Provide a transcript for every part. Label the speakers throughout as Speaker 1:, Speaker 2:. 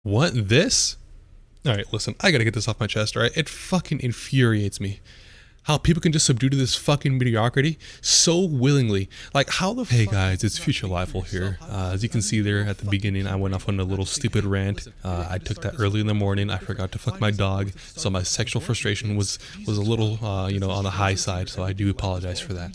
Speaker 1: What, this? Alright, listen, I gotta get this off my chest, alright? It fucking infuriates me. How people can just subdue to this fucking mediocrity so willingly. Like, how the Hey guys, it's Future Lyfull here. As you can see there at the beginning, I went off on a little stupid rant. I took that early in the morning. I forgot to fuck my dog, so my sexual frustration was a little, on the high side, so I do apologize for that.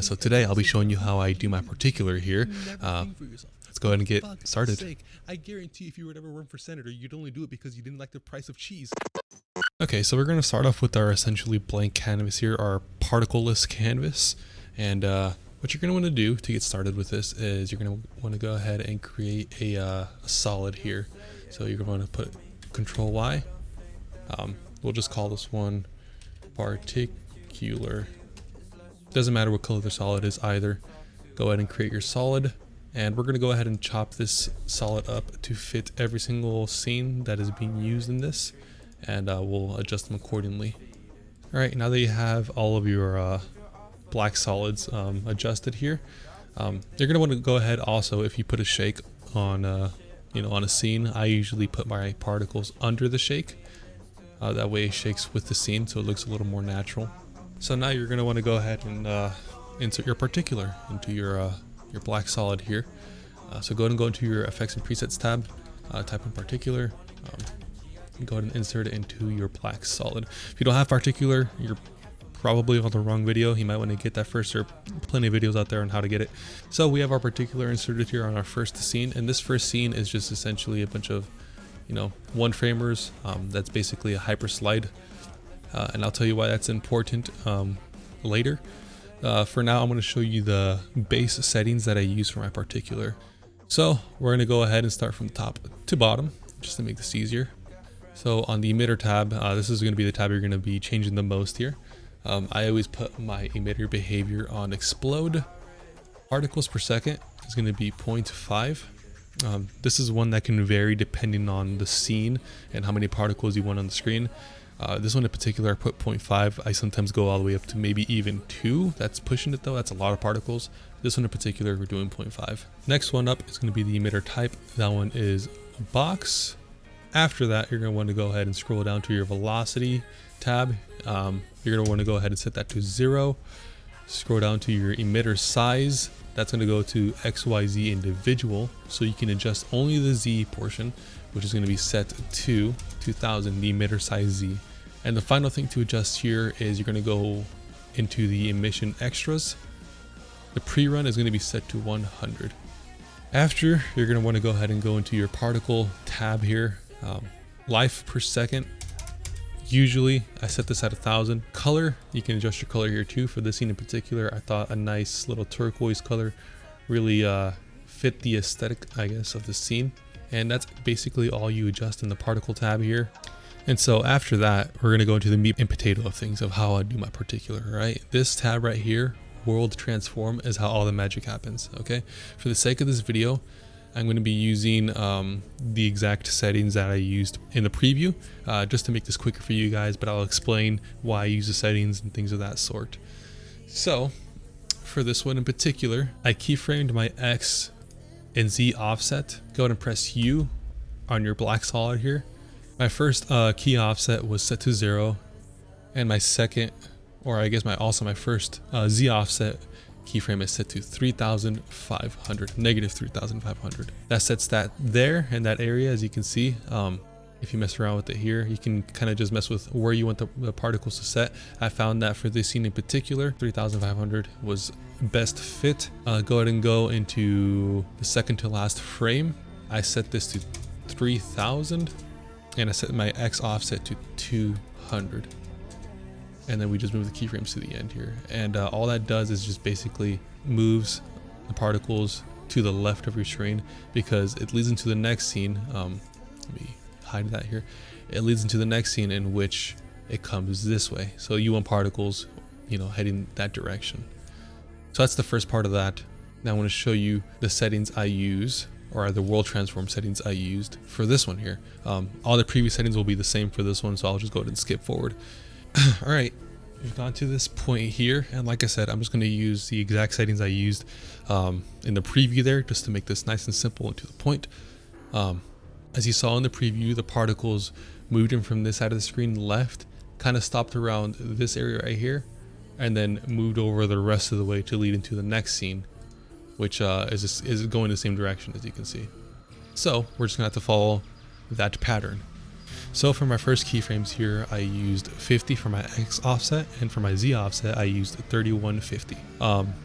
Speaker 1: So today I'll be showing you how I do my particular here. Let's go ahead and get started. I guarantee if you would ever run for senator, you'd only do it because you didn't like the price of cheese. Okay, so we're going to start off with our essentially blank canvas here, our particle-less canvas. And what you're going to want to do to get started with this is you're going to want to go ahead and create a solid here. So you're going to put Control Y. We'll just call this one particular. Doesn't matter what color the solid is either. Go ahead and create your solid. And we're going to go ahead and chop this solid up to fit every single scene that is being used in this. And we'll adjust them accordingly. Alright, now that you have all of your black solids adjusted here, you're going to want to go ahead also, if you put a shake on on a scene, I usually put my particles under the shake. That way it shakes with the scene so it looks a little more natural. So now you're going to want to go ahead and insert your particular into your black solid here. So go ahead and go into your effects and presets tab, type in particular, and go ahead and insert it into your black solid. If you don't have particular, you're probably on the wrong video. You might want to get that first. There are plenty of videos out there on how to get it. So we have our particular inserted here on our first scene, and this first scene is just essentially a bunch of one framers. That's basically a hyper slide, and I'll tell you why that's important later. For now, I'm going to show you the base settings that I use for my particular. So we're going to go ahead and start from top to bottom just to make this easier. So on the emitter tab, this is going to be the tab you're going to be changing the most here. I always put my emitter behavior on explode. Particles per second is going to be 0.5. This is one that can vary depending on the scene and how many particles you want on the screen. This one in particular, I put 0.5. I sometimes go all the way up to maybe even 2. That's pushing it though. That's a lot of particles. This one in particular, we're doing 0.5. Next one up is going to be the emitter type. That one is a box. After that, you're going to want to go ahead and scroll down to your velocity tab. You're going to want to go ahead and set that to 0. Scroll down to your emitter size. That's going to go to XYZ individual. So you can adjust only the Z portion, which is going to be set to 2000, the emitter size Z. And the final thing to adjust here is you're going to go into the emission extras. The pre-run is going to be set to 100. After, you're going to want to go ahead and go into your particle tab here. Life per second, usually I set this at 1000. Color, you can adjust your color here too. For this scene in particular, I thought a nice little turquoise color really fit the aesthetic, I guess, of the scene. And that's basically all you adjust in the particle tab here. And so after that, we're going to go into the meat and potato of things, of how I do my particular, right? This tab right here, world transform, is how all the magic happens, okay? For the sake of this video, I'm going to be using the exact settings that I used in the preview, just to make this quicker for you guys, but I'll explain why I use the settings and things of that sort. So for this one in particular, I keyframed my X and Z offset. Go ahead and press U on your black solid here. My first key offset was set to 0, and my second, or I guess my first Z offset keyframe is set to 3,500, negative 3,500. That sets that there in that area, as you can see. If you mess around with it here, you can kind of just mess with where you want the particles to set. I found that for this scene in particular, 3,500 was best fit. Go ahead and go into the second to last frame. I set this to 3,000, and I set my X offset to 200. And then we just move the keyframes to the end here. And all that does is just basically moves the particles to the left of your screen, because it leads into the next scene. Let me hide that here. It leads into the next scene in which it comes this way. So you want particles, heading that direction. So that's the first part of that. Now I want to show you the settings I use, or the world transform settings I used for this one here. All the previous settings will be the same for this one, so I'll just go ahead and skip forward. All right, we've gone to this point here, and like I said, I'm just going to use the exact settings I used in the preview there, just to make this nice and simple and to the point. As you saw in the preview, the particles moved in from this side of the screen left, kind of stopped around this area right here, and then moved over the rest of the way to lead into the next scene, which is going the same direction, as you can see. So we're just gonna have to follow that pattern. So for my first keyframes here, I used 50 for my X offset, and for my Z offset, I used 3150.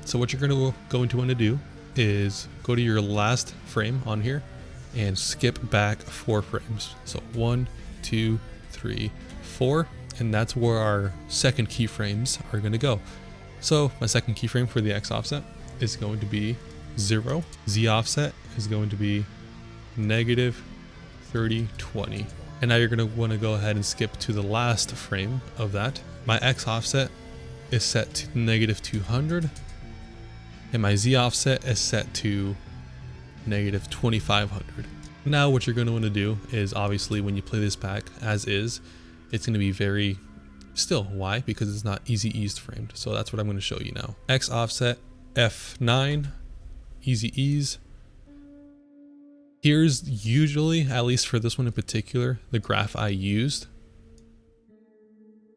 Speaker 1: So what you're gonna going to want to do is go to your last frame on here and skip back 4 frames. So 1, 2, 3, 4, and that's where our second keyframes are gonna go. So my second keyframe for the X offset is going to be 0. Z offset is going to be negative 30, 20. And now you're going to want to go ahead and skip to the last frame of that. My X offset is set to negative 200, and my Z offset is set to negative 2500. Now what you're going to want to do is, obviously when you play this back as is, it's going to be very still. Why? Because it's not easy eased framed. So that's what I'm going to show you now. X offset F9, easy ease. Here's usually, at least for this one in particular, the graph I used.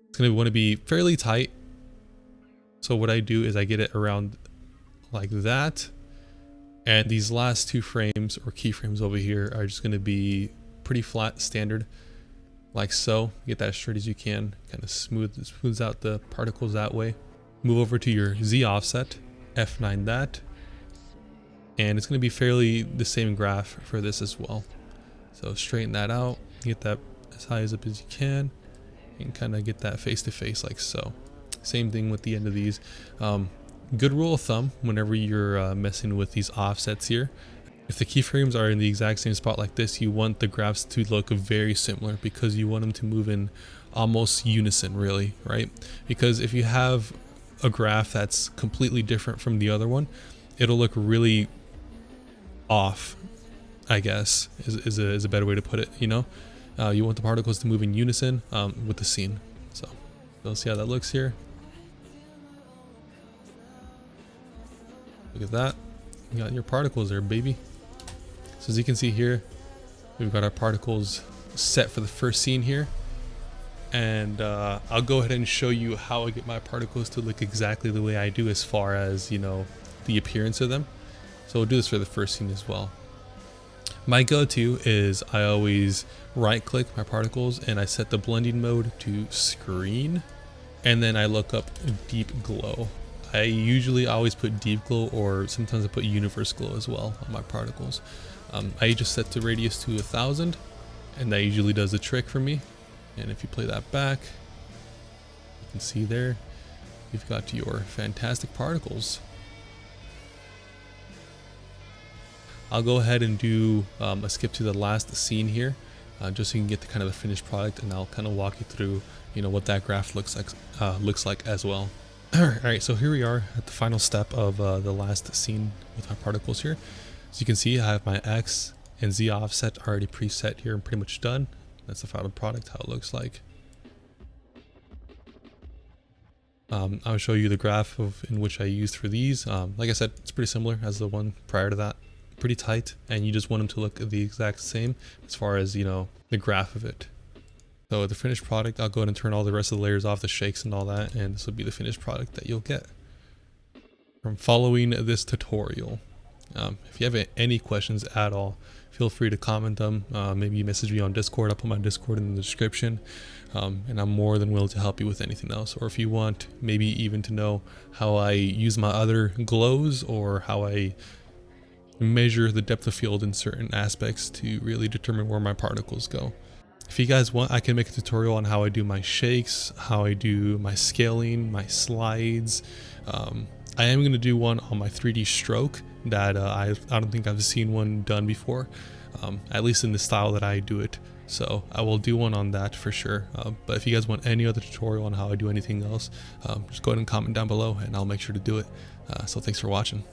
Speaker 1: It's going to want to be fairly tight. So what I do is I get it around like that. And these last 2 frames or keyframes over here are just going to be pretty flat, standard, like so. Get that as straight as you can, kind of smooths out the particles that way. Move over to your Z offset, F9 that. And it's going to be fairly the same graph for this as well. So straighten that out, get that as high as up as you can, and kind of get that face to face like so. Same thing with the end of these. Good rule of thumb whenever you're messing with these offsets here, if the keyframes are in the exact same spot like this, you want the graphs to look very similar, because you want them to move in almost unison, really, right? Because if you have a graph that's completely different from the other one, it'll look really off, I guess, is a better way to put it, you know? You want the particles to move in unison with the scene. So let's see how that looks here. Look at that. You got your particles there, baby. So as you can see here, we've got our particles set for the first scene here. And I'll go ahead and show you how I get my particles to look exactly the way I do as far as, you know, the appearance of them. So we'll do this for the first scene as well. My go-to is I always right click my particles and I set the blending mode to screen, and then I look up deep glow. I usually always put deep glow, or sometimes I put universe glow as well on my particles. I just set the radius to 1000, and that usually does the trick for me. And if you play that back, you can see there you've got your fantastic particles. I'll go ahead and do a skip to the last scene here, just so you can get the kind of the finished product, and I'll kind of walk you through, you know, what that graph looks like as well. Alright, so here we are at the final step of the last scene with our particles here. As you can see, I have my X and Z offset already preset here and pretty much done. That's the final product, how it looks like. I'll show you the graph in which I used for these. Like I said, it's pretty similar as the one prior to that. Pretty tight, and you just want them to look the exact same as far as, you know, the graph of it. So the finished product, I'll go ahead and turn all the rest of the layers off, the shakes and all that, and this will be the finished product that you'll get from following this tutorial. If you have any questions at all, feel free to comment them. Maybe message me on Discord. I'll put my Discord in the description, and I'm more than willing to help you with anything else. Or if you want maybe even to know how I use my other glows, or how I measure the depth of field in certain aspects to really determine where my particles go. If you guys want, I can make a tutorial on how I do my shakes, how I do my scaling, my slides. I am going to do one on my 3D stroke that I don't think I've seen one done before, at least in the style that I do it. So I will do one on that for sure. But if you guys want any other tutorial on how I do anything else, just go ahead and comment down below and I'll make sure to do it. So thanks for watching.